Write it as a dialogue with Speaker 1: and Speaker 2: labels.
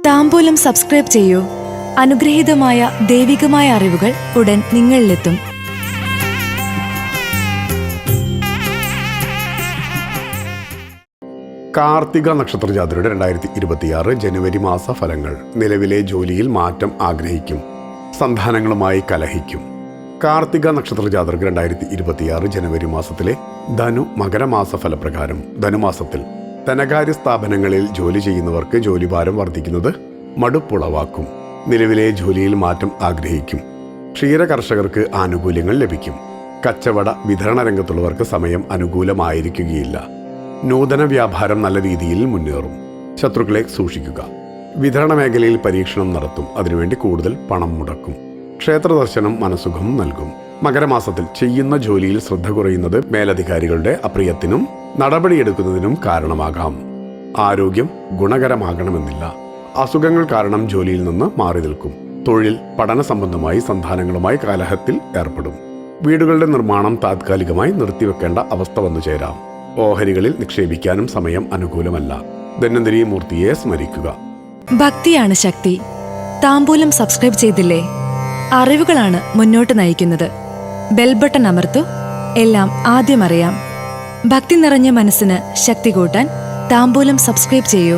Speaker 1: താംബൂലം subscribe ചെയ്യൂ. അനുഗ്രഹീതമായ ദൈവികമായ അറിവുകൾ ഉടൻ നിങ്ങളിലെത്തും.
Speaker 2: കാർത്തിക നക്ഷത്ര ജാതരുടെ 2026 ജനുവരി മാസ ഫലങ്ങൾ. നിലവിലെ ജോലിയിൽ മാറ്റം ആഗ്രഹിക്കും. സന്താനങ്ങളുമായി കലഹിക്കും. കാർത്തിക നക്ഷത്ര ജാതർക്ക് 2026 ജനുവരി മാസത്തിലെ ധനു മകരമാസ ഫലപ്രകാരം ധനുമാസത്തിൽ ധനകാര്യ സ്ഥാപനങ്ങളിൽ ജോലി ചെയ്യുന്നവർക്ക് ജോലിഭാരം വർദ്ധിക്കുന്നത് മടുപ്പുളവാക്കും. നിലവിലെ ജോലിയിൽ മാറ്റം ആഗ്രഹിക്കും. ക്ഷീര കർഷകർക്ക് ആനുകൂല്യങ്ങൾ ലഭിക്കും. കച്ചവട വിതരണ രംഗത്തുള്ളവർക്ക് സമയം അനുകൂലമായിരിക്കുകയില്ല. നൂതന വ്യാപാരം നല്ല രീതിയിൽ മുന്നേറും. ശത്രുക്കളെ സൂക്ഷിക്കുക. വിതരണ മേഖലയിൽ പരീക്ഷണം നടത്തും. അതിനുവേണ്ടി കൂടുതൽ പണം മുടക്കും. ക്ഷേത്ര ദർശനം മനസുഖം നൽകും. മകരമാസത്തിൽ ചെയ്യുന്ന ജോലിയിൽ ശ്രദ്ധ കുറയുന്നത് മേലധികാരികളുടെ അപ്രിയത്തിനും നടപടിയെടുക്കുന്നതിനും കാരണമാകാം. ആരോഗ്യം ഗുണകരമാകണമെന്നില്ല. അസുഖങ്ങൾ കാരണം ജോലിയിൽ നിന്ന് മാറി നിൽക്കും. തൊഴിൽ പഠന സംബന്ധമായി സന്താനങ്ങളുമായി കലഹത്തിൽ ഏർപ്പെടും. വീടുകളുടെ നിർമ്മാണം താത്കാലികമായി നിർത്തിവെക്കേണ്ട അവസ്ഥ വന്നു ചേരാം. ഓഹരികളിൽ നിക്ഷേപിക്കാനും സമയം അനുകൂലമല്ല. ധന്വന്തരി മൂർത്തിയെ സ്മരിക്കുക.
Speaker 1: ഭക്തിയാണ് ശക്തി. താംബൂലം സബ്സ്ക്രൈബ് ചെയ്തില്ലേ? അറിവുകളാണ് മുന്നോട്ട് നയിക്കുന്നത്. ബെൽ ബട്ടൺ അമർത്തു. എല്ലാം ആദ്യം അറിയാം. ഭക്തി നിറഞ്ഞ മനസ്സിന് ശക്തി കൂട്ടാൻ താംബൂലം സബ്സ്ക്രൈബ് ചെയ്യൂ.